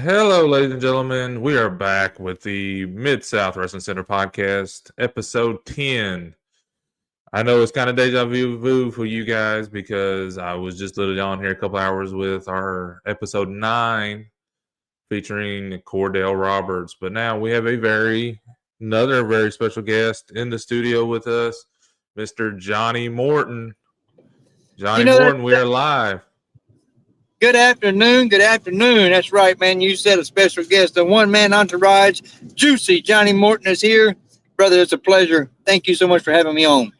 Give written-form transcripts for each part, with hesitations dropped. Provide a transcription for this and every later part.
Hello, ladies and gentlemen. We are back with the Mid-South Wrestling Center podcast, episode 10. I know it's kind of deja vu for you guys because I was just literally on here a couple hours with our episode 9 featuring Cordell Roberts. But now we have another very special guest in the studio with us, Mr. Johnny Morton. Johnny Morton, we are live. Good afternoon. Good afternoon. That's right, man. You said a special guest, the one-man entourage, Juicy Johnny Morton is here. Brother, it's a pleasure. Thank you so much for having me on.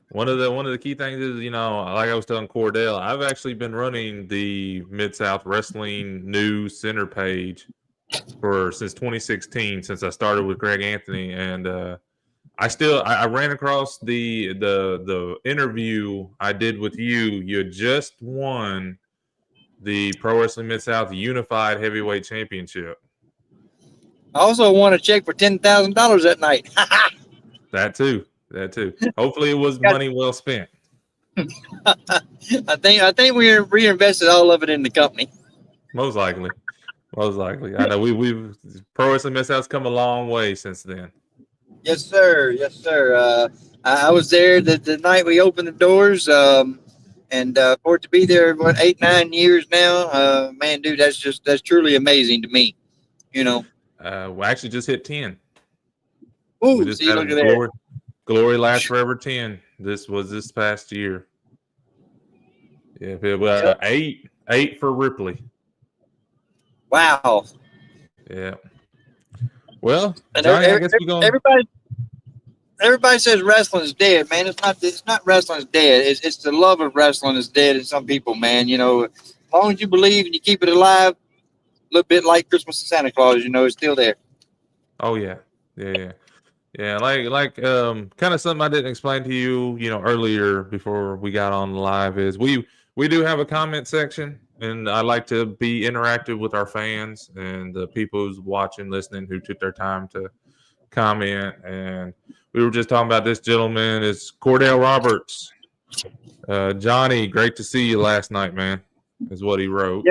One of the key things is, like I was telling Cordell, I've actually been running the Mid-South Wrestling News Center page since 2016, since I started with Greg Anthony, and I ran across the interview I did with you. You had just won the Pro Wrestling Mid-South Unified Heavyweight Championship. I also won a check for $10,000 that night. That too. Hopefully it was money well spent. I think we reinvested all of it in the company. Most likely. I know we've Pro Wrestling Mid-South's come a long way since then. Yes, sir. I was there the night we opened the doors. And for it to be there, 8-9 years now, man, dude, that's truly amazing to me. We actually just hit 10. Ooh, see, look at that. Glory lasts forever 10. This was this past year. Yeah, it was 8 for Ripley. Wow. Yeah. Well, Johnny, I guess we're going. Everybody says wrestling is dead, man. It's not wrestling is dead. It's the love of wrestling is dead in some people, man. As long as you believe and you keep it alive, a little bit like Christmas and Santa Claus, it's still there. Oh yeah. Like kind of something I didn't explain to you, earlier before we got on live is we do have a comment section, and I like to be interactive with our fans and the people who's watching, listening, who took their time to comment. And we were just talking about this gentleman is Cordell Roberts. Johnny, great to see you last night, man, is what he wrote.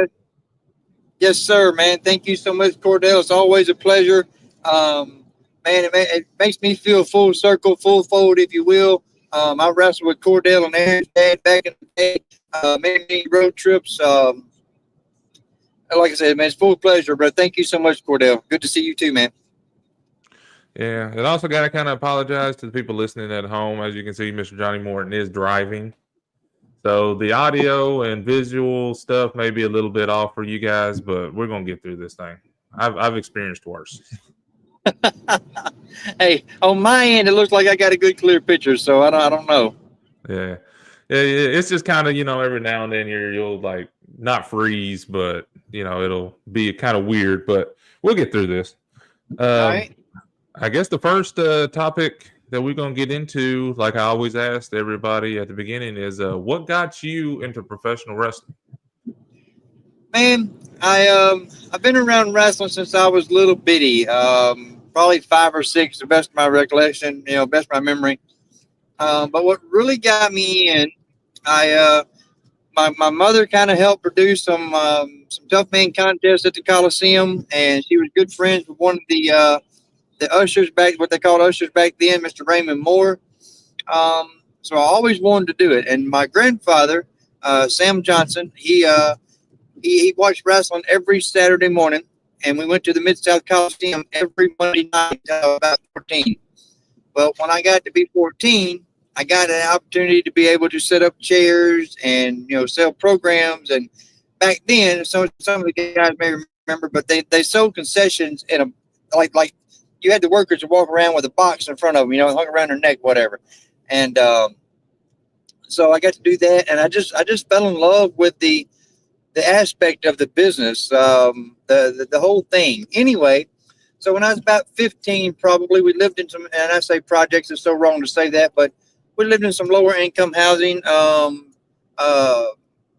Yes, sir, man. Thank you so much, Cordell. It's always a pleasure. Man, it makes me feel full circle, full fold, if you will. I wrestled with Cordell and Aaron's dad back in the day. Many road trips. Like I said, man, it's full pleasure, bro. Thank you so much, Cordell. Good to see you too, man. Yeah, and also got to kind of apologize to the people listening at home. As you can see, Mr. Johnny Morton is driving. So the audio and visual stuff may be a little bit off for you guys, but we're going to get through this thing. I've experienced worse. Hey, on my end, it looks like I got a good clear picture, so I don't know. Yeah, it's just kind of, every now and then you'll like not freeze, but, it'll be kind of weird, but we'll get through this. All right. I guess the first topic that we're going to get into, like I always asked everybody at the beginning, is what got you into professional wrestling? Man, I've been around wrestling since I was little bitty, probably 5 or 6, the best of my recollection, best of my memory. But what really got me in, my mother kind of helped produce some tough man contests at the Coliseum, and she was good friends with one of the ushers back, what they called ushers back then, Mr. Raymond Moore. So I always wanted to do it. And my grandfather, Sam Johnson, he watched wrestling every Saturday morning, and we went to the Mid-South Coliseum every Monday night until about 14. Well, when I got to be 14, I got an opportunity to be able to set up chairs and, sell programs. And back then, some of the guys may remember, but they sold concessions in a, like you had the workers to walk around with a box in front of them, hung around their neck, whatever. And so I got to do that, and I just fell in love with the aspect of the business, the whole thing. Anyway, so when I was about 15, probably, we lived in some, and I say projects, it's so wrong to say that, but we lived in some lower income housing,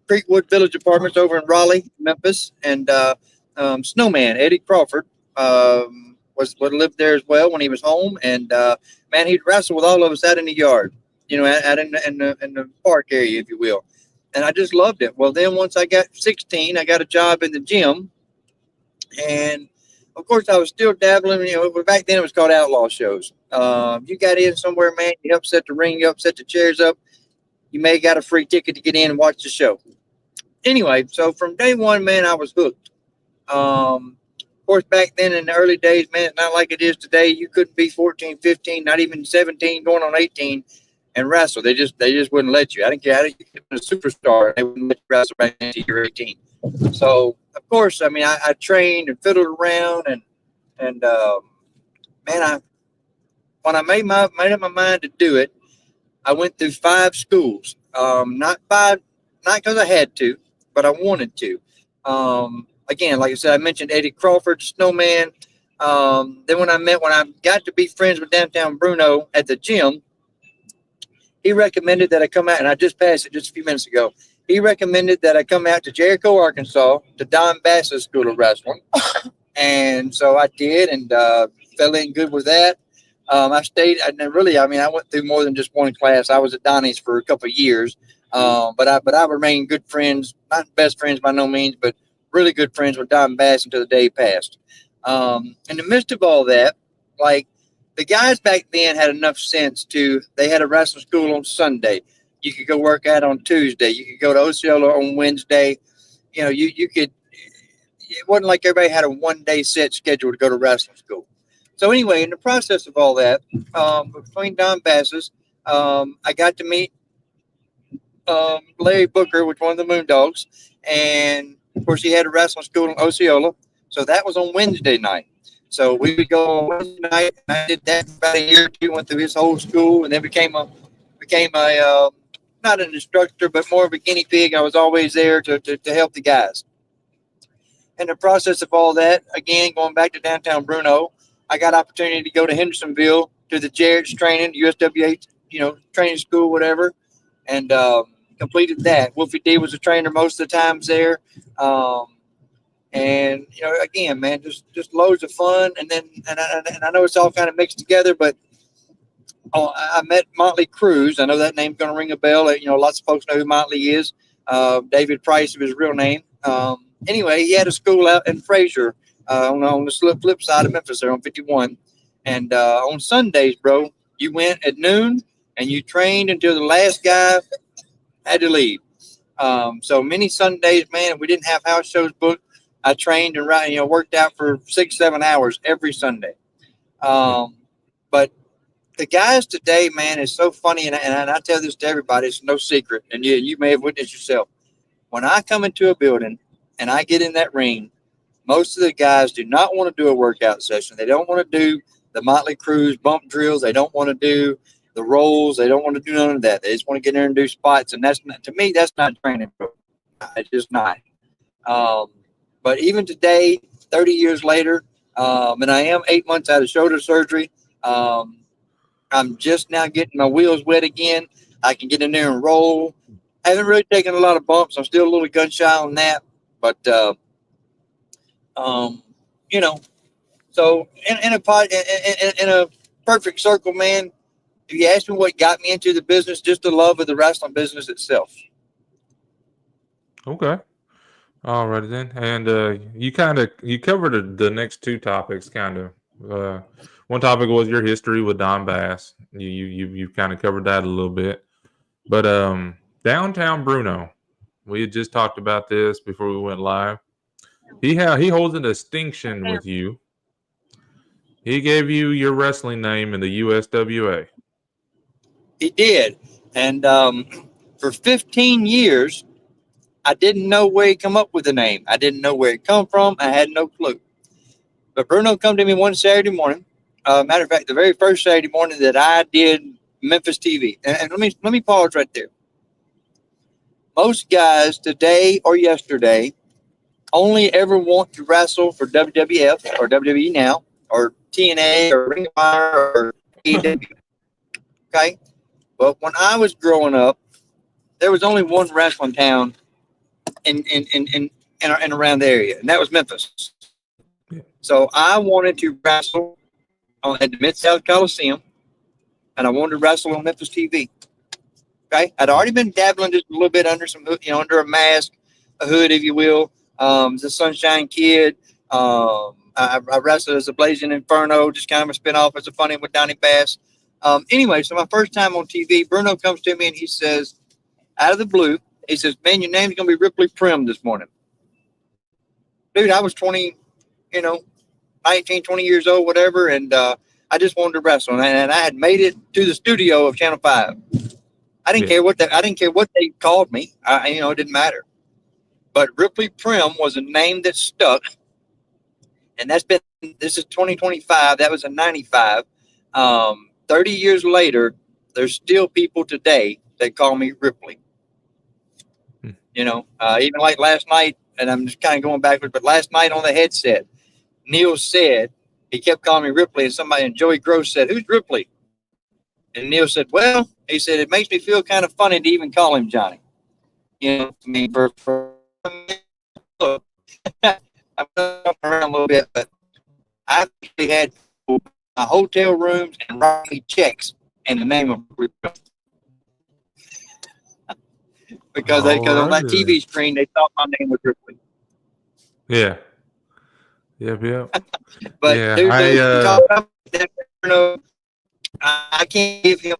Creekwood Village apartments over in Raleigh, Memphis, and Snowman, Eddie Crawford, would live there as well when he was home. And man, he'd wrestle with all of us out in the yard, out in the park area, if you will. And I just loved it. Well, then once I got 16, I got a job in the gym And of course, I was still dabbling. But back then it was called outlaw shows. You got in somewhere, man. You helped set the ring up, set the chairs up. You may have got a free ticket to get in and watch the show. Anyway, so from day one, man, I was hooked. Of course, back then in the early days, man, it's not like it is today. You couldn't be 14, 15, not even 17, going on 18 and wrestle. They just wouldn't let you. I didn't care. I didn't be a superstar. They wouldn't let you wrestle back then until you're 18. So, of course, I mean, I trained and fiddled around and man, when I made up my mind to do it, I went through 5 schools. Not because I had to, but I wanted to. Again, like I said, I mentioned Eddie Crawford, Snowman. Then when I got to be friends with Downtown Bruno at the gym, he recommended that I come out, and I just passed it just a few minutes ago. He recommended that I come out to Jericho, Arkansas, to Don Bass's School of Wrestling. And so I did, and fell in good with that. I stayed, and really, I mean, I went through more than just one class. I was at Donnie's for a couple of years, but I remained good friends, not best friends by no means, but really good friends with Don Bass until the day he passed. In the midst of all that, like the guys back then had enough sense they had a wrestling school on Sunday. You could go work out on Tuesday. You could go to Osceola on Wednesday. You could. It wasn't like everybody had a one-day set schedule to go to wrestling school. So anyway, in the process of all that, between Don Bass's, I got to meet Larry Booker, which one of the Moondogs, and of course he had a wrestling school in Osceola. So that was on Wednesday night. So we would go on Wednesday night, and I did that for about a year or two. Went through his whole school, and then became a not an instructor, but more of a guinea pig. I was always there to help the guys. In the process of all that, again, going back to Downtown Bruno, I got opportunity to go to Hendersonville to the Jarrett's training, USWA, training school, whatever, and completed that. Wolfie D was a trainer most of the times there. And again, man, just loads of fun. And then, and I know it's all kind of mixed together, but I met Motley Cruz. I know that name's going to ring a bell. Lots of folks know who Motley is. David Price of his real name. Anyway, he had a school out in Fraser on the flip side of Memphis there on 51. And on Sundays, bro, you went at noon and you trained until the last guy had to leave. So many Sundays, man, if we didn't have house shows booked, I trained and worked out for 6-7 hours every Sunday. But the guys today, man, is so funny, and I tell this to everybody, it's no secret, and you may have witnessed yourself. When I come into a building and I get in that ring, most of the guys do not want to do a workout session. They don't want to do the Motley Cruz bump drills. They don't want to do the rolls. They don't want to do none of that. They just want to get in there and do spots, and that's not, to me, that's not training. It's just not. But even today, 30 years later, and I am 8 months out of shoulder surgery, I'm just now getting my wheels wet again. I can get in there and roll. I haven't really taken a lot of bumps. I'm still a little gun shy on that. But, so in a perfect circle, man, if you ask me what got me into the business, just the love of the wrestling business itself. Okay. All right then. And you covered the next 2 topics kind of. One topic was your history with Don Bass. You kind of covered that a little bit. But Downtown Bruno, we had just talked about this before we went live. He holds a distinction with you. He gave you your wrestling name in the USWA. He did. And for 15 years, I didn't know where he come up with the name. I didn't know where it come from. I had no clue. But Bruno come to me one Saturday morning. Matter of fact, the very first Saturday morning that I did Memphis TV. And let me pause right there. Most guys today or yesterday only ever want to wrestle for WWF or WWE now or TNA or Ring of Honor or AEW. Okay? But when I was growing up, there was only one wrestling town in around the area, and that was Memphis. So I wanted to wrestle at the Mid-South Coliseum, and I wanted to wrestle on Memphis TV. Okay, I'd already been dabbling just a little bit under some, under a mask, a hood, if you will. The Sunshine Kid, I wrestled as a Blazing Inferno, just kind of a spinoff as a funny with Donnie Bass. Anyway, so my first time on TV, Bruno comes to me and he says, out of the blue, he says, "Man, your name's gonna be Ripley Prim this morning." Dude, I was 20, you know, 19, 20 years old, whatever, and I just wanted to wrestle, and I had made it to the studio of Channel 5. Yeah. I didn't care what they called me. It didn't matter. But Ripley Prim was a name that stuck, and this is 2025. That was in 95. 30 years later, there's still people today that call me Ripley. Hmm. Even like last night, and I'm just kind of going backwards, but last night on the headset, Neil said, he kept calling me Ripley, and Joey Gross said, "Who's Ripley?" And Neil said, "Well," he said, "it makes me feel kind of funny to even call him Johnny." I mean, for I'm jumping around a little bit, but I actually had my hotel rooms and write me checks in the name of Ripley because All on that right. TV screen they thought my name was Ripley. Yeah. Yep. Yep. But Yeah. dude, I you talk about that, I can't give him.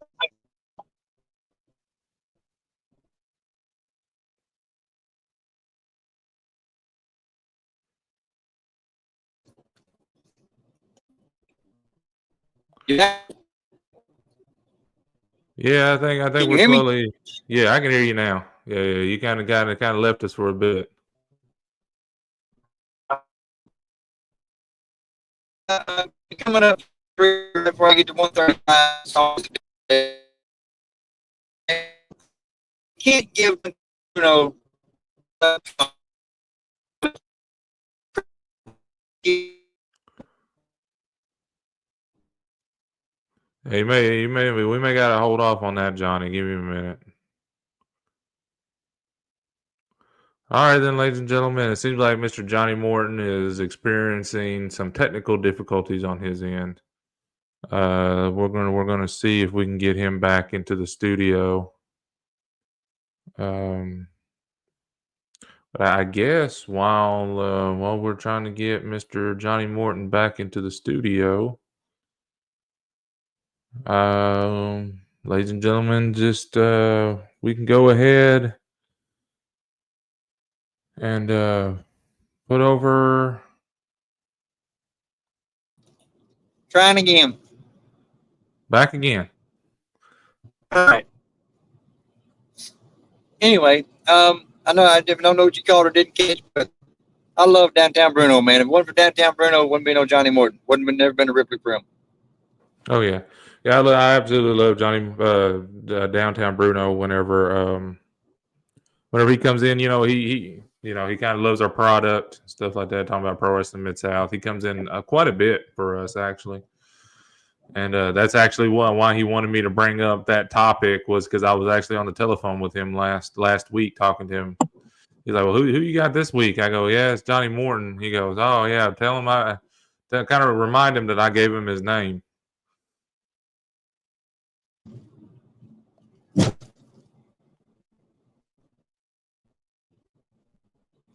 Can I think you we're hear me? slowly. Yeah, I can hear you now. Yeah, yeah. You kind of left us for a bit. Coming up before I get to 135 songs. Can't give you know. Hey, we may gotta hold off on that, Johnny. Give me a minute. All right, then, ladies and gentlemen, it seems like Mr. Johnny Morton is experiencing some technical difficulties on his end. We're gonna see if we can get him back into the studio. Um, but I guess while we're trying to get Mr. Johnny Morton back into the studio, ladies and gentlemen, just we can go ahead and put over. Trying again. Back again. All right. Anyway, I don't know what you called or didn't catch, but I love Downtown Bruno, man. If it wasn't for Downtown Bruno, it wouldn't be no Johnny Morton. Wouldn't have never been a Ripley Prim. Oh yeah, yeah. I absolutely love Johnny Downtown Bruno. Whenever he comes in, he kind of loves our product, stuff like that. Talking about Pro Wrestling Mid South, he comes in quite a bit for us actually, and that's actually why he wanted me to bring up that topic was because I was actually on the telephone with him last week talking to him. He's like, "Well, who you got this week?" I go, "Yeah, it's Johnny Morton." He goes, "Oh yeah, tell him to kind of remind him that I gave him his name."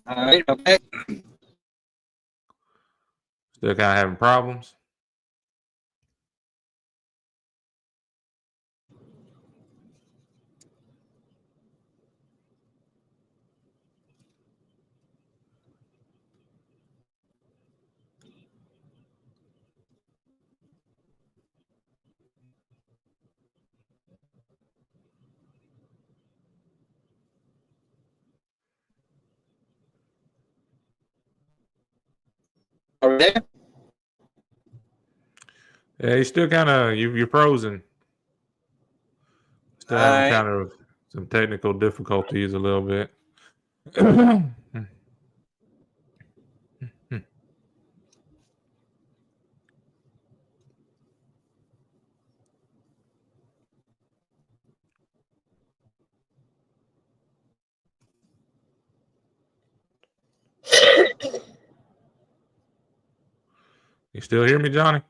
All right, okay. Still kind of having problems. Are we there? Yeah, he's still kind of you're frozen. Still All having right. kind of some technical difficulties a little bit. You still hear me, Johnny?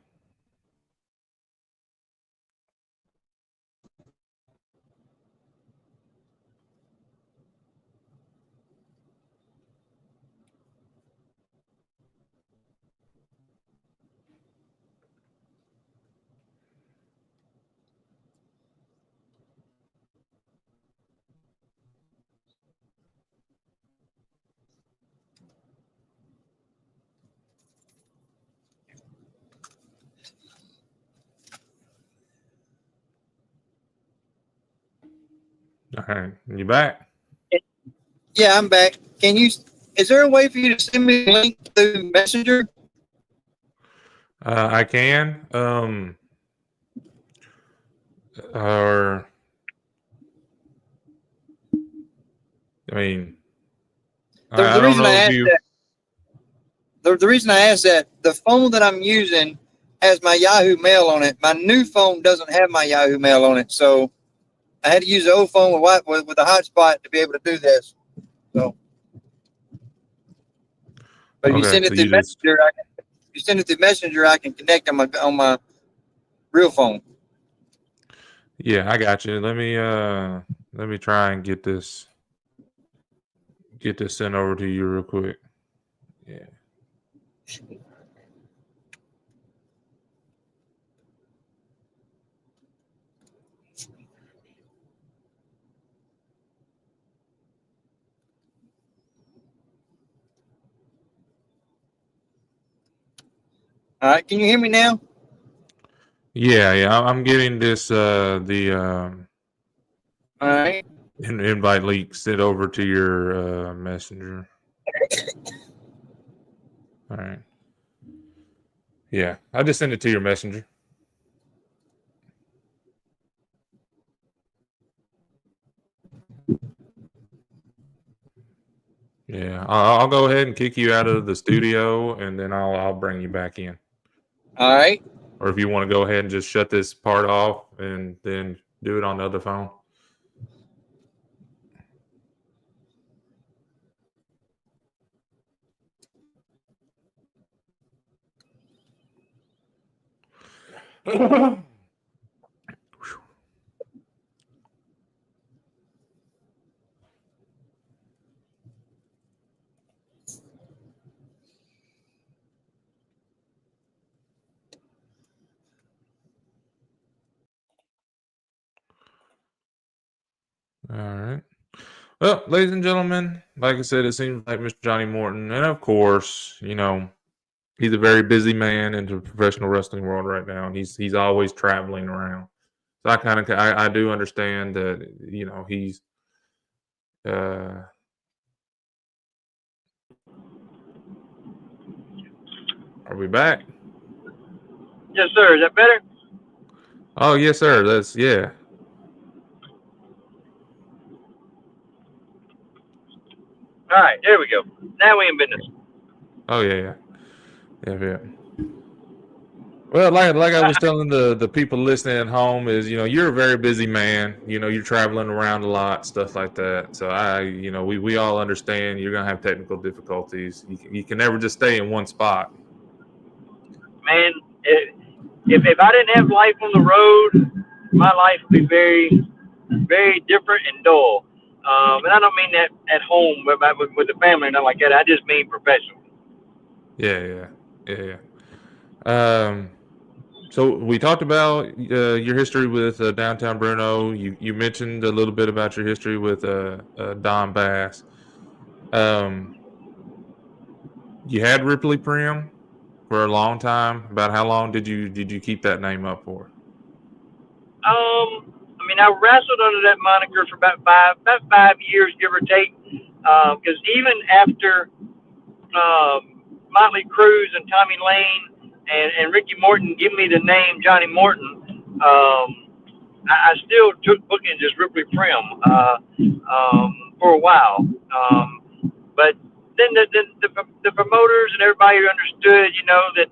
All right, you back? Yeah, I'm back. Can you? Is there a way for you to send me a link through Messenger? I can. Or I mean, The I don't reason I know if asked you. that, the reason I asked that, the phone that I'm using has my Yahoo Mail on it. My new phone doesn't have my Yahoo Mail on it, so I had to use the old phone with a hotspot to be able to do this. So, but if you Okay, send so it through you just. Messenger, if you send it through Messenger, I can connect on my real phone. Yeah, I got you. Let me try and get this sent over to you real quick. Yeah. All right, can you hear me now? Yeah. I'm getting this the All right. invite link sent over to your messenger. All right. Yeah, I just sent it to your messenger. Yeah, I'll go ahead and kick you out of the studio, and then I'll bring you back in. All right. Or if you want to go ahead and just shut this part off and then do it on the other phone. All right. Well, ladies and gentlemen, like I said, it seems like Mr. Johnny Morton, and of course, he's a very busy man in the professional wrestling world right now, and he's always traveling around. So I do understand that he's uh are we back? Yes, sir. Is that better? Oh yes, sir. That's yeah. All right, there we go. Now we in business. Oh yeah. Well, like I was telling the people listening at home is you're a very busy man. You're traveling around a lot, stuff like that. So we all understand you're gonna have technical difficulties. You can never just stay in one spot. Man, if I didn't have life on the road, my life would be very, very different and dull. And I don't mean that at home with the family and nothing like that. I just mean professional. Yeah. So we talked about your history with downtown Bruno. You mentioned a little bit about your history with Don Bass. Um, you had Ripley Prim for a long time. About how long did you keep that name up for? I mean, I wrestled under that moniker for about 5 years, give or take. Because even after Motley Cruz and Tommy Lane and Ricky Morton give me the name Johnny Morton, I still took bookings as Ripley Prim for a while. But then the promoters and everybody understood, that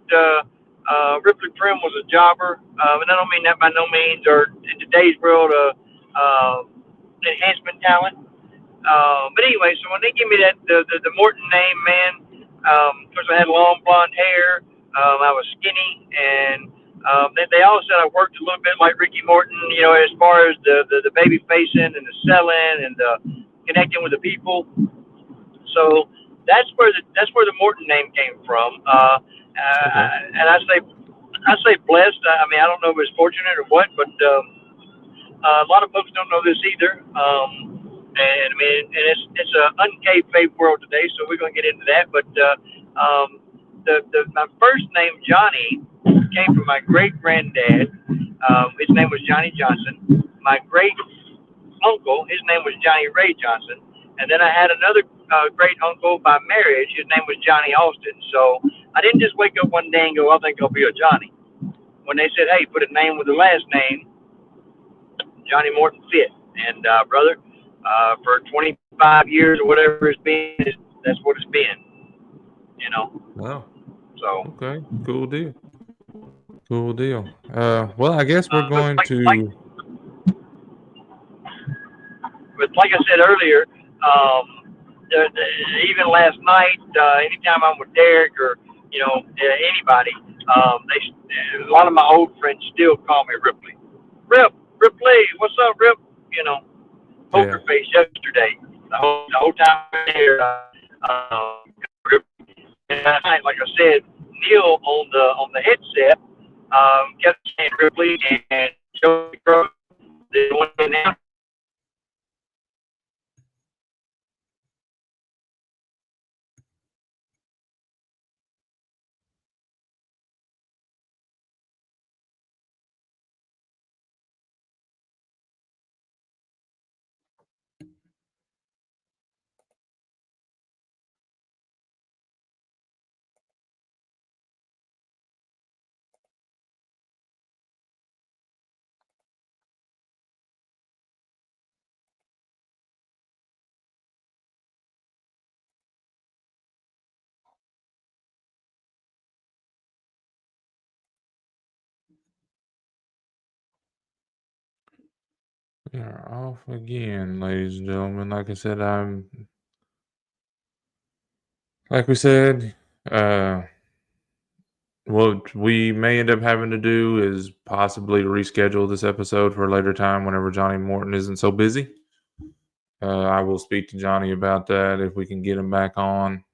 Ripley Prim was a jobber. And I don't mean that by no means, or in today's world, enhancement talent. But anyway, so when they give me the Morton name, man, of course I had long blonde hair. I was skinny, and they all said I worked a little bit like Ricky Morton, as far as the baby facing and the selling and the connecting with the people. So that's where the Morton name came from. Okay. And I say blessed. I mean, I don't know if it's fortunate or what, but a lot of folks don't know this either. And I mean, and it's a unkayfabe world today, so we're gonna get into that. But my first name Johnny came from my great granddad. His name was Johnny Johnson. My great uncle. His name was Johnny Ray Johnson. And then I had another great uncle by marriage. His name was Johnny Austin. So I didn't just wake up one day and go, I think I'll be a Johnny. When they said, hey, put a name with the last name, Johnny Morton fit. And, brother, for 25 years or whatever it's been, that's what it's been, you know. Wow. So, Okay. Cool deal. Cool deal. Well, I guess we're but going like to. But like I said earlier, even last night, anytime I'm with Derek or anybody, a lot of my old friends still call me Ripley. Ripley, what's up, Rip? You know, Yeah. poker face yesterday. The whole time there, Rip. And last night, like I said, Neil on the headset kept saying Ripley and Joey Crow. They went in now. We are off again, ladies and gentlemen. Like we said, what we may end up having to do is possibly reschedule this episode for a later time whenever Johnny Morton isn't so busy. I will speak to Johnny about that if we can get him back on.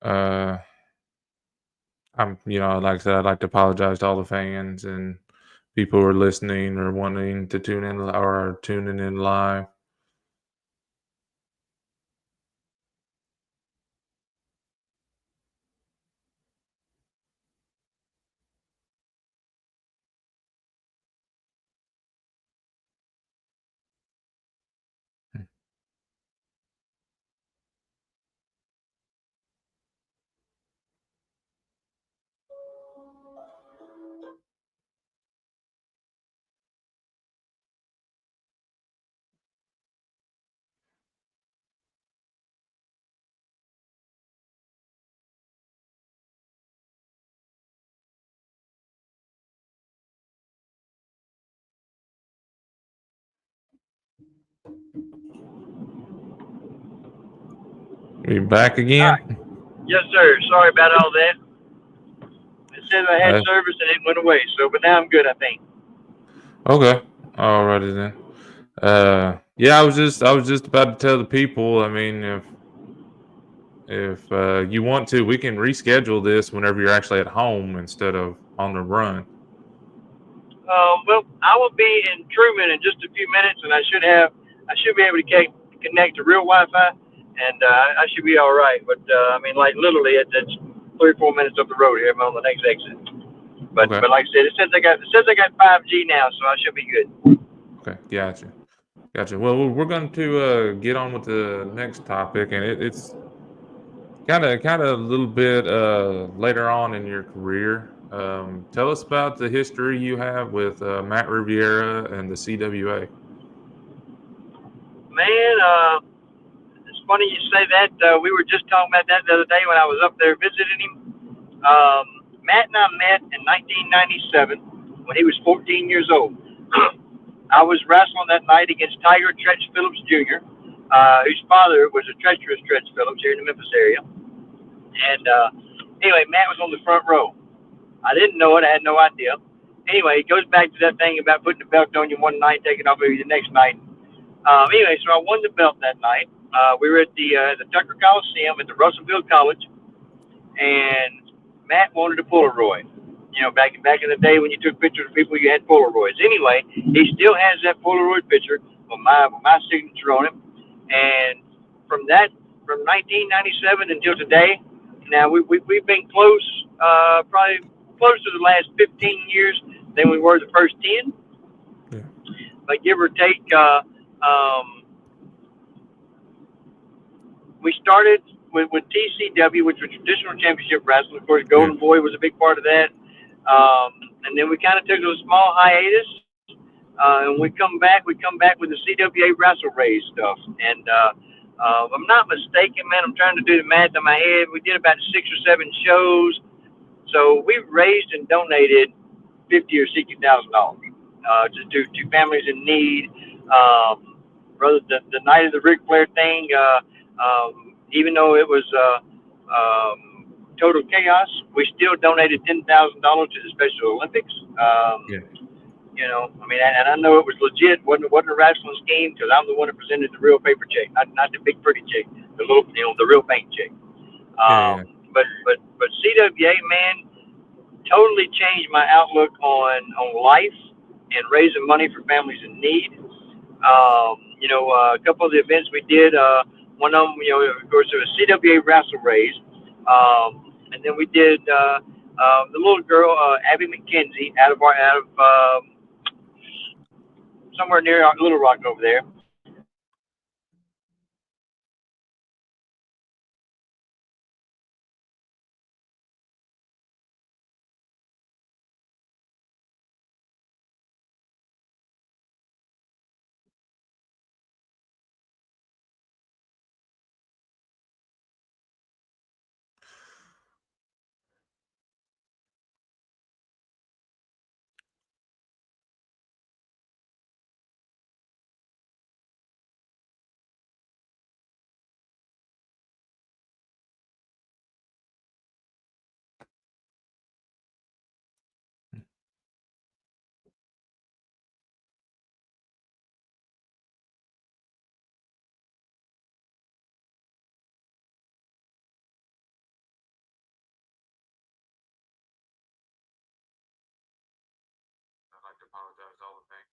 Uh, like I said, I'd like to apologize to all the fans and people who are listening or wanting to tune in or are tuning in live. We back All again? right. Yes, sir. Sorry about all that. It said I had Uh, service and it went away. So, but now I'm good, I think. okay. Alrighty then. Yeah, I was just about to tell the people. I mean, if you want to, we can reschedule this whenever you're actually at home instead of on the run. Well, I will be in Truman in just a few minutes, and I should be able to connect to real Wi-Fi, and I should be all right. But I mean, like literally, it's 3 or 4 minutes up the road here. I'm on the next exit. But Okay. but like I said, it says I got 5G now, so I should be good. Okay. Gotcha. Gotcha. Well, we're going to get on with the next topic, and it's kind of a little bit later on in your career. Tell us about the history you have with Matt Riviera and the CWA. Man, it's funny you say that. We were just talking about that the other day when I was up there visiting him. Matt and I met in 1997 when he was 14 years old. I was wrestling that night against Tiger Tretch Phillips Jr., whose father was a treacherous Tretch Phillips here in the Memphis area. And anyway, Matt was on the front row. I didn't know it. I had no idea. Anyway, it goes back to that thing about putting the belt on you one night, taking off maybe the next night. Anyway, so I won the belt that night. We were at the Tucker Coliseum at the Russellville College, and Matt wanted a Polaroid. You know, back in the day when you took pictures of people, you had Polaroids. Anyway, he still has that Polaroid picture with my signature on it. And from 1997 until today, now we've been close, probably close to the last 15 years than we were the first 10. Yeah. But give or take, Um, we started with TCW, which was traditional championship wrestling. Of course, Yeah. Golden Boy was a big part of that. And then we kind of took a small hiatus, and we come back. We come back with the CWA Wrestle Raise stuff. And if I'm not mistaken, man, I'm trying to do the math in my head. We did about 6 or 7 shows, so we raised and donated $50,000 or $60,000 to families in need. Brother, the night of the Ric Flair thing, even though it was total chaos, we still donated $10,000 to the Special Olympics. Yeah. I mean, and I know it was legit. wasn't a wrestling scheme because I'm the one that presented the real paper check, not the big pretty check, the little, the real bank check. Yeah. Yeah. But CWA, man, totally changed my outlook on life and raising money for families in need. A couple of the events we did, one of them, of course, it was CWA Wrestle Raise, and then we did the little girl, Abby McKenzie, out of somewhere near Little Rock over there. I'd like to apologize to all the fans.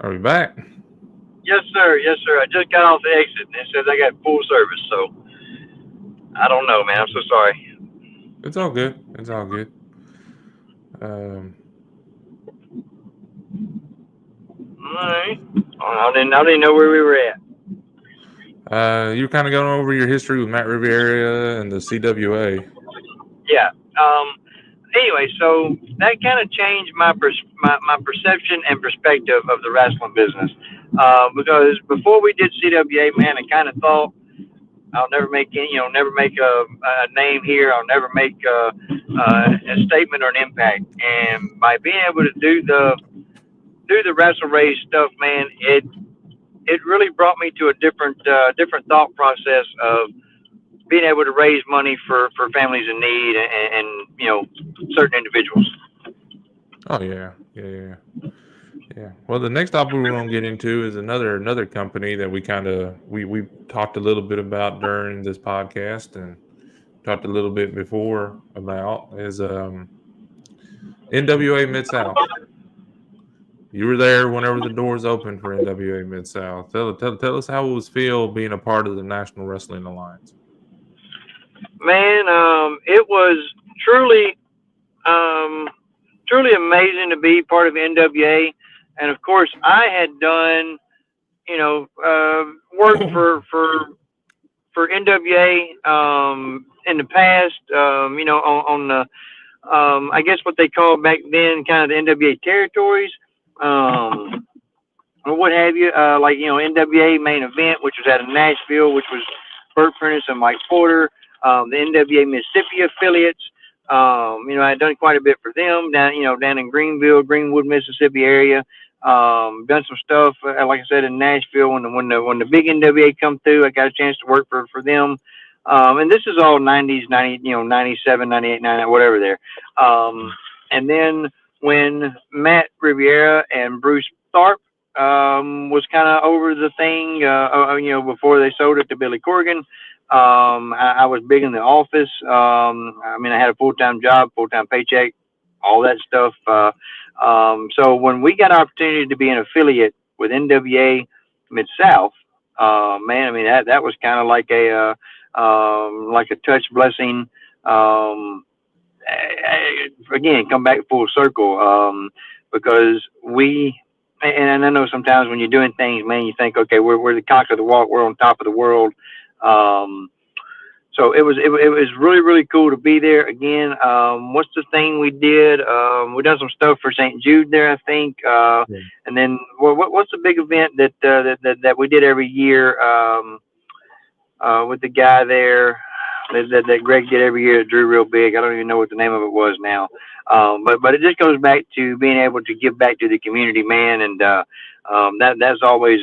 Are we back? Yes, sir. Yes, sir. I just got off the exit and it says I got full service. So I don't know, man. I'm so sorry. It's all good. It's all good. Um, All right. I didn't know where we were at. you're kind of going over your history with Matt Riviera and the CWA. Yeah. Anyway, so that kind of changed my perception and perspective of the wrestling business. Because before we did CWA, man, I kind of thought I'll never make any, never make a name here. I'll never make a statement or an impact. And by being able to do the Wrestle Race stuff, man, it really brought me to a different thought process of being able to raise money for families in need and certain individuals. Oh yeah. Well, the next topic we're going to get into is another company that we talked a little bit about during this podcast and talked a little bit before about is NWA Mid South. You were there whenever the doors opened for NWA Mid South. Tell us how it was feel being a part of the National Wrestling Alliance. Man, it was truly truly amazing to be part of NWA, and of course, I had done work for NWA in the past. On the I guess what they called back then, kind of the NWA territories. Or what have you, NWA main event, which was out of Nashville, which was Burt Prentice and Mike Porter, the NWA Mississippi affiliates. I'd done quite a bit for them down in Greenwood, Mississippi area. Done some stuff, like I said, in Nashville when the big NWA come through. I got a chance to work for them. And this is all 90s, 97, 98, 99, whatever there. And then when Matt Riviera and Bruce Tharp was kind of over the thing, before they sold it to Billy Corgan. I was big in the office. I had a full-time job, full-time paycheck, all that stuff. So when we got an opportunity to be an affiliate with NWA Mid-South, that was kind of like a touch blessing. Again, come back full circle, because and I know sometimes when you're doing things, man, you think, okay, we're the cock of the walk, we're on top of the world. So it was really, really cool to be there again. What's the thing we did? We done some stuff for St. Jude there, I think. And then what's the big event that we did every year with the guy there that Greg did every year that drew real big? I don't even know what the name of it was now. But it just goes back to being able to give back to the community, man, and that's always,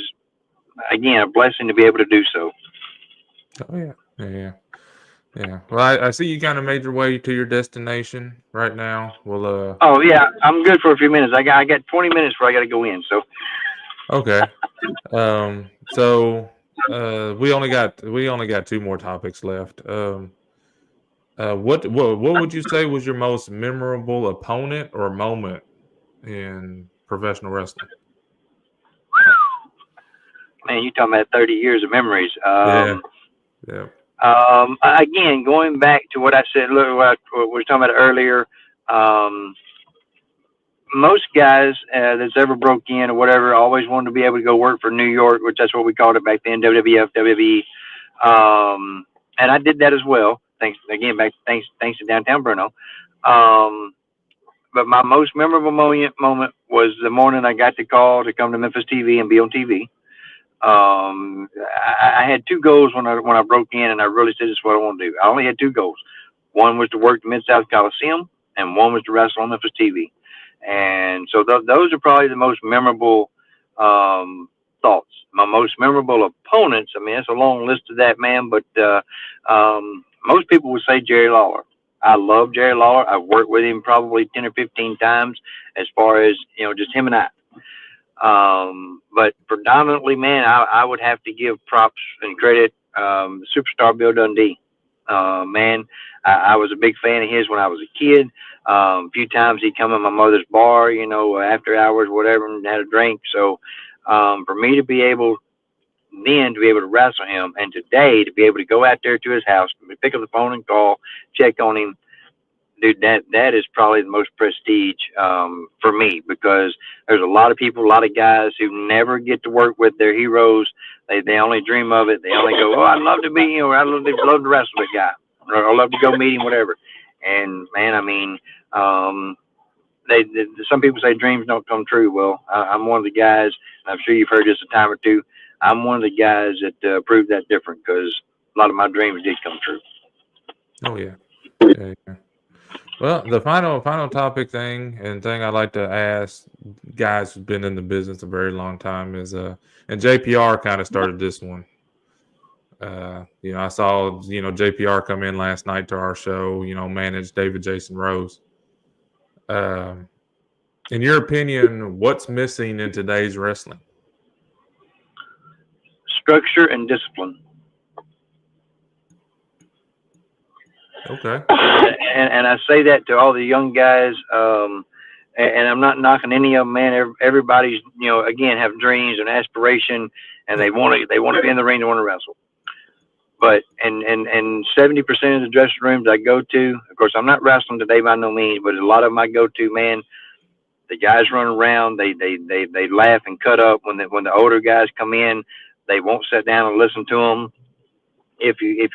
again, a blessing to be able to do so. Oh yeah. Well, I see you kind of made your way to your destination right now. Well, oh yeah, I'm good for a few minutes. I got 20 minutes before I got to go in. So. Okay. So we only got two more topics left. What would you say was your most memorable opponent or moment in professional wrestling? Man, you talking about 30 years of memories. Yeah. Again, going back to what I said, look, what we were talking about earlier. Most guys that's ever broke in or whatever always wanted to be able to go work for New York, which that's what we called it back then, WWF, WWE. And I did that as well. Thanks to downtown Bruno. But my most memorable moment was the morning I got the call to come to Memphis TV and be on TV. I had two goals when I broke in, and I really said, this is what I want to do. I only had two goals. One was to work the Mid-South Coliseum, and one was to wrestle on Memphis TV. And so those are probably the most memorable thoughts. My most memorable opponents, it's a long list of that, man, but most people would say Jerry Lawler. I love Jerry Lawler. I've worked with him probably 10 or 15 times as far as, just him and I. But predominantly, man, I would have to give props and credit Superstar Bill Dundee. Man, I was a big fan of his when I was a kid. A few times he'd come in my mother's bar, after hours, whatever, and had a drink. So For me to be able then to be able to wrestle him, and today to be able to go out there to his house, pick up the phone and call, check on him, dude, that is probably the most prestige for me, because there's a lot of people, a lot of guys who never get to work with their heroes. They only dream of it. They only go, oh, I'd love to be, I'd love to wrestle that guy, or I'd love to go meet him, whatever. And man, I mean, some people say dreams don't come true. Well, I'm one of the guys. I'm sure you've heard this a time or two. I'm one of the guys that proved that different, because a lot of my dreams did come true. Oh yeah. Yeah. Well, the final topic thing I'd like to ask guys who've been in the business a very long time is and JPR kind of started this one. I saw JPR come in last night to our show. Manage David Jason Rose. In your opinion, what's missing in today's wrestling? Structure and discipline. Okay. And I say that to all the young guys, and I'm not knocking any of them, man. Everybody's, again, have dreams and aspiration, and they want to be in the ring, they want to wrestle. But and 70% of the dressing rooms I go to, of course, I'm not wrestling today by no means, but a lot of them I go to, man, the guys run around, they laugh and cut up when the older guys come in. They won't sit down and listen to them. If you,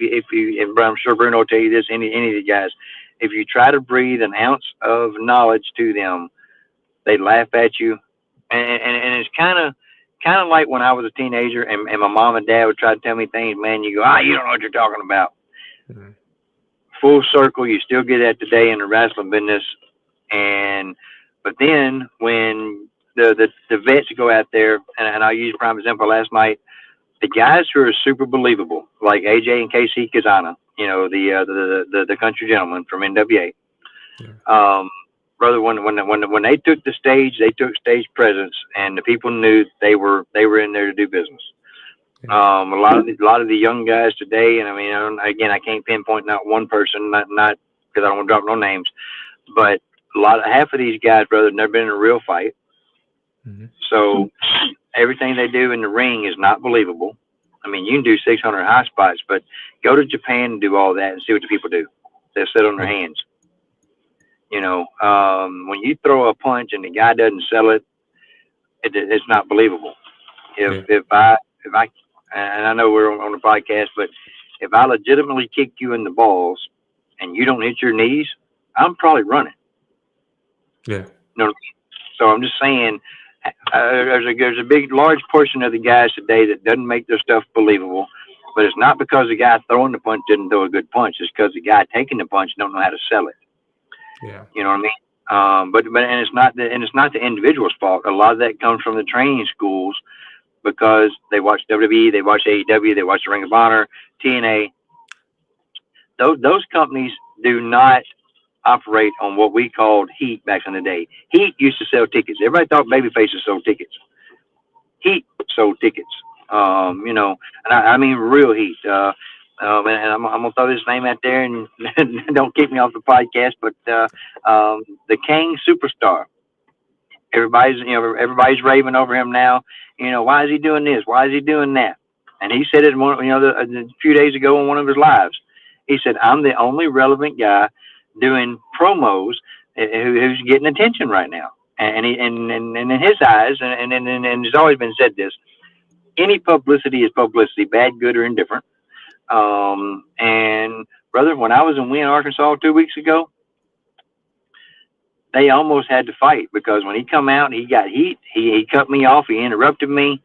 and I'm sure Bruno will tell you this, any of the guys, if you try to breathe an ounce of knowledge to them, they laugh at you. And it's kind of like when I was a teenager and my mom and dad would try to tell me things, man, you go, you don't know what you're talking about. Mm-hmm. Full circle, you still get that today in the wrestling business. But then when the vets go out there, and I'll use a prime example last night, the guys who are super believable, like AJ and KC Kazana, the country gentleman from NWA. Yeah. Brother, when they took the stage, they took stage presence, and the people knew they were in there to do business. Yeah. A lot of the young guys today, and I mean, I can't pinpoint not one person, not because I don't want to drop no names, but half of these guys, brother, never been in a real fight. Mm-hmm. So everything they do in the ring is not believable. I mean, you can do 600 high spots, but go to Japan and do all that and see what the people do. They'll sit on their hands. When you throw a punch and the guy doesn't sell it, it's not believable. If I and I know we're on the podcast, but if I legitimately kick you in the balls and you don't hit your knees, I'm probably running. Yeah. So I'm just saying, there's a large portion of the guys today that doesn't make their stuff believable, but it's not because the guy throwing the punch didn't throw a good punch. It's because the guy taking the punch don't know how to sell it. Yeah. You know what I mean? But it's not the individual's fault. A lot of that comes from the training schools, because they watch WWE, they watch AEW, they watch the Ring of Honor, TNA. Those companies do not operate on what we called heat back in the day. Heat used to sell tickets. Everybody thought babyfaces sold tickets. Heat sold tickets. And I mean real heat. And I'm gonna throw this name out there, and don't keep me off the podcast. But the King Superstar. Everybody's raving over him now. Why is he doing this? Why is he doing that? And he said it a few days ago on one of his lives. He said, "I'm the only relevant guy doing promos who's getting attention right now." And in his eyes, and it's always been said this: any publicity is publicity, bad, good, or indifferent. And brother, when I was in Wynne, Arkansas 2 weeks ago, they almost had to fight, because when he come out, he got heat. He cut me off. He interrupted me.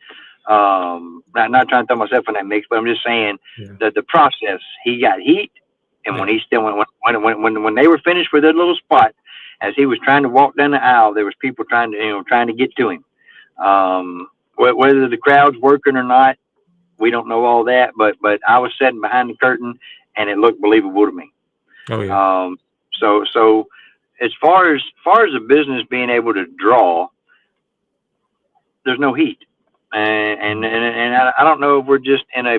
Not trying to throw myself in that mix, but I'm just saying that the process, he got heat. And when they were finished with their little spot, as he was trying to walk down the aisle, there was people trying to get to him. Whether the crowd's working or not, we don't know all that. But I was sitting behind the curtain, and it looked believable to me. Oh yeah. So as far as the business being able to draw, there's no heat, and I don't know if we're just in a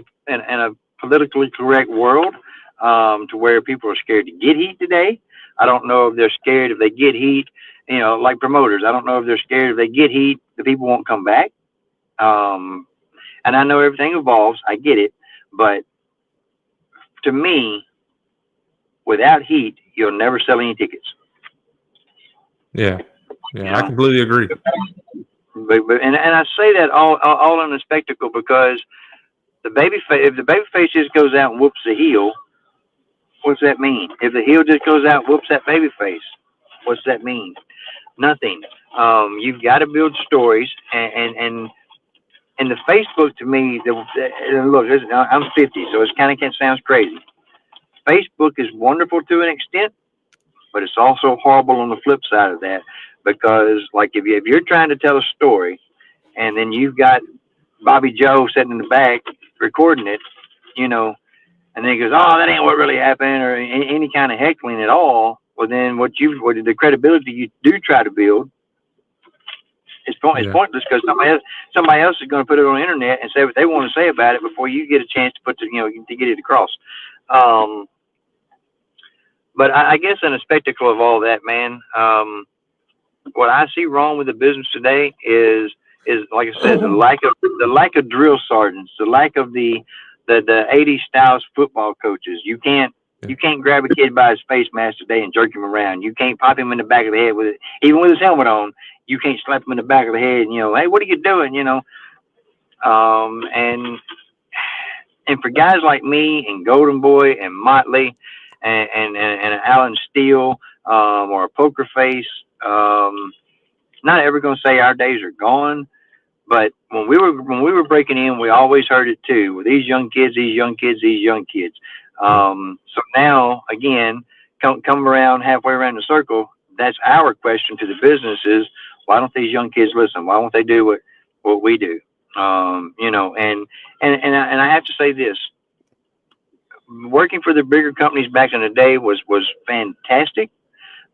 politically correct world, to where people are scared to get heat today. I don't know if they're scared if they get heat, like promoters. I don't know if they're scared if they get heat, the people won't come back. And I know everything evolves. I get it, but to me, without heat, you'll never sell any tickets. Yeah. Yeah, I completely agree. And I say that all in the spectacle because if the baby face just goes out and whoops the heel, what's that mean? If the heel just goes out and whoops that baby face, what's that mean? Nothing. You've got to build stories, and the Facebook to me, look, I'm 50, so it kind of sounds crazy. Facebook is wonderful to an extent, but it's also horrible on the flip side of that because, like, if you're trying to tell a story, and then you've got Bobby Joe sitting in the back recording it, and then he goes, "Oh, that ain't what really happened," or any kind of heckling at all. Well, then what the credibility you do try to build is pointless because somebody else is going to put it on the internet and say what they want to say about it before you get a chance to to get it across. But I guess in a spectacle of all that, man, what I see wrong with the business today is like I said, the lack of drill sergeants, the lack of the 80s styles football coaches. You can't grab a kid by his face mask today and jerk him around. You can't pop him in the back of the head with it, even with his helmet on. You can't slap him in the back of the head and hey, what are you doing? And for guys like me and Golden Boy and Motley and Alan Steele or a Poker Face, not ever going to say our days are gone. But when we were breaking in, we always heard it too. With these young kids. So now again, come around halfway around the circle. That's our question to the business is, why don't these young kids listen? Why won't they do what we do? And I have to say this. Working for the bigger companies back in the day was fantastic.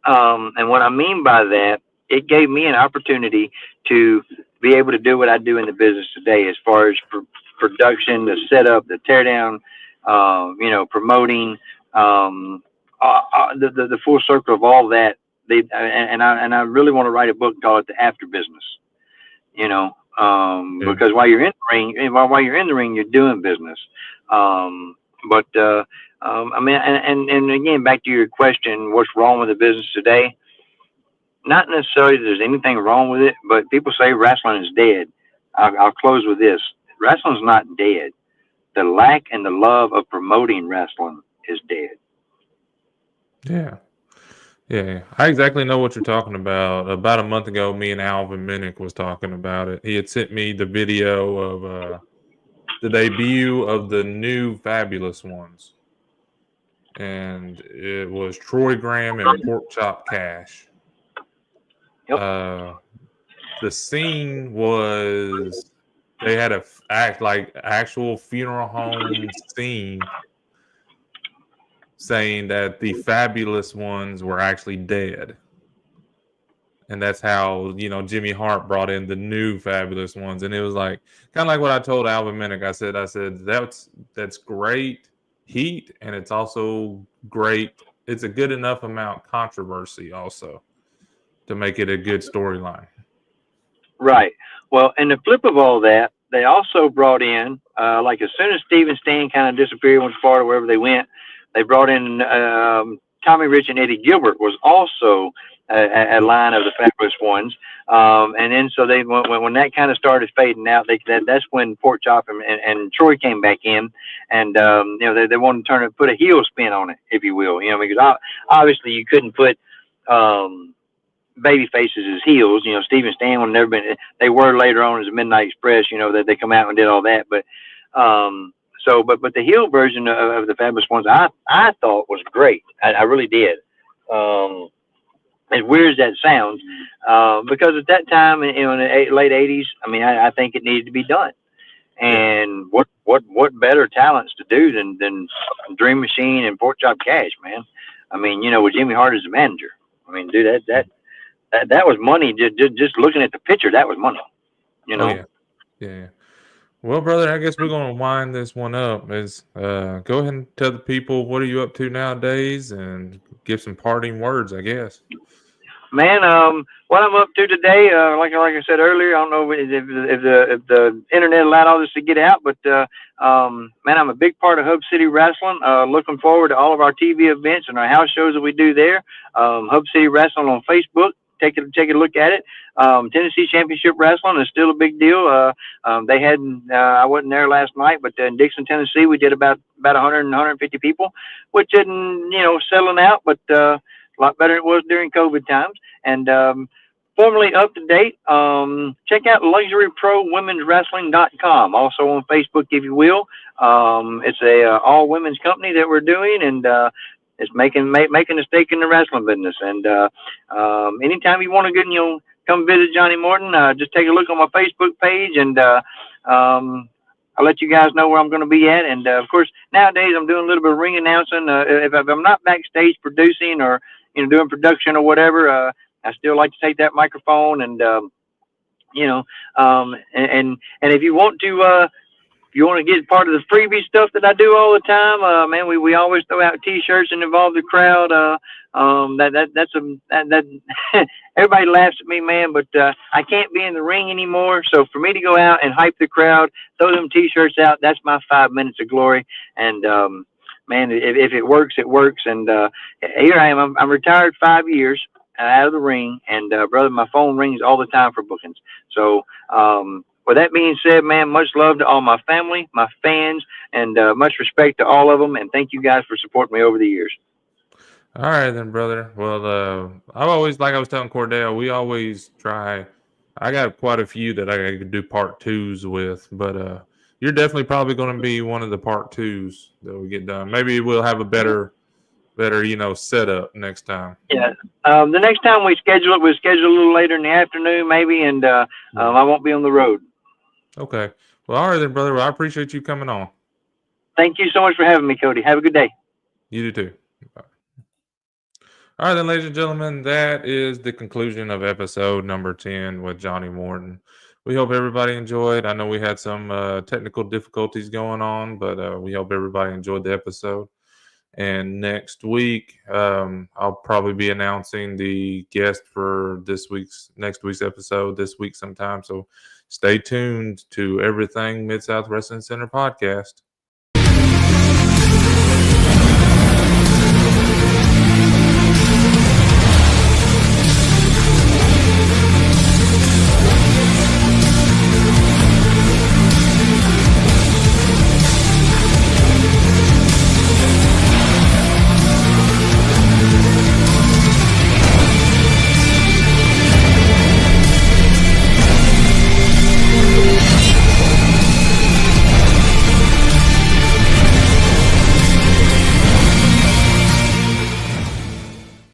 And what I mean by that, it gave me an opportunity to be able to do what I do in the business today, as far as production, the setup, the teardown, promoting, the full circle of all that. I really want to write a book and call it The After Business. Because while you're in the ring, you're doing business. I mean, and again, back to your question, what's wrong with the business today? Not necessarily that there's anything wrong with it, but people say wrestling is dead. I'll close with this. Wrestling's not dead. The lack and the love of promoting wrestling is dead. Yeah. Yeah. I exactly know what you're talking about. About a month ago, me and Alvin Minnick was talking about it. He had sent me the video of the debut of the new Fabulous Ones. And it was Troy Graham and Pork Chop Cash. Yep. The scene was they had actual funeral home scene saying that the Fabulous Ones were actually dead. And that's how, Jimmy Hart brought in the new Fabulous Ones. And it was like kind of like what I told Alvin Minnick. I said that's great heat, and it's also great. It's a good enough amount controversy also to make it a good storyline. Right. Well, and the flip of all that, they also brought in, like as soon as Steve and Stan kind of disappeared, went to Florida, wherever they went, they brought in Tommy Rich and Eddie Gilbert was also a line of the Fabulous Ones. And then so they when that kind of started fading out, that's when Pork Chop and Troy came back in, and they wanted to put a heel spin on it, if you will, because obviously you couldn't put baby faces as heels. Steve and Stan would never been. They were later on as a Midnight Express. That they come out and did all that, but but the heel version of the Fabulous Ones, I thought was great. I really did. As weird as that sounds, because at that time, in the late '80s, I mean, I think it needed to be done. And what better talents to do than Dream Machine and Pork Chop Cash, man? I mean, with Jimmy Hart as the manager. I mean, dude, that was money. Just looking at the picture, that was money. Oh, yeah. Well, brother, I guess we're going to wind this one up. Go ahead and tell the people what are you up to nowadays, and give some parting words, I guess. Man, what I'm up to today, like I said earlier, I don't know if the internet allowed all this to get out, but man, I'm a big part of Hub City Wrestling. Looking forward to all of our TV events and our house shows that we do there. Hub City Wrestling on Facebook. Take a look at it. Tennessee Championship Wrestling is still a big deal. They had I wasn't there last night, but in Dixon, Tennessee, we did about 100 150 people, which isn't selling out, but a lot better than it was during COVID times. And formerly up to date, check out luxuryprowomenswrestling.com. Also on Facebook, if you will. It's a all women's company that we're doing, and it's making a stake in the wrestling business. And anytime you want to come visit Johnny Morton, just take a look on my Facebook page, and I'll let you guys know where I'm going to be at. And of course, nowadays I'm doing a little bit of ring announcing. If I'm not backstage producing or doing production or whatever, I still like to take that microphone and and if you want to. If you want to get part of the freebie stuff that I do all the time, man, we always throw out T-shirts and involve the crowd. Everybody laughs at me, man, but I can't be in the ring anymore. So for me to go out and hype the crowd, throw them T-shirts out, that's my 5 minutes of glory. And man, if it works, it works. And here I am. I'm retired 5 years out of the ring, and brother, my phone rings all the time for bookings. So. With that being said, man, much love to all my family, my fans, and much respect to all of them. And thank you guys for supporting me over the years. All right, then, brother. Well, I've always, like I was telling Cordell, we always try. I got quite a few that I could do part twos with, but you're definitely probably going to be one of the part twos that we get done. Maybe we'll have a better setup next time. Yeah. The next time we'll schedule a little later in the afternoon, maybe, and I won't be on the road. Okay. Well, all right then, brother. Well, I appreciate you coming on. Thank you so much for having me, Cody. Have a good day. You do too. Bye. All right then, ladies and gentlemen, that is the conclusion of episode number 10 with Johnny Morton. We hope everybody enjoyed. I know we had some technical difficulties going on, but we hope everybody enjoyed the episode. And next week, I'll probably be announcing the guest for next week's episode this week sometime. So stay tuned to Everything Mid-South Wrestling Center podcast.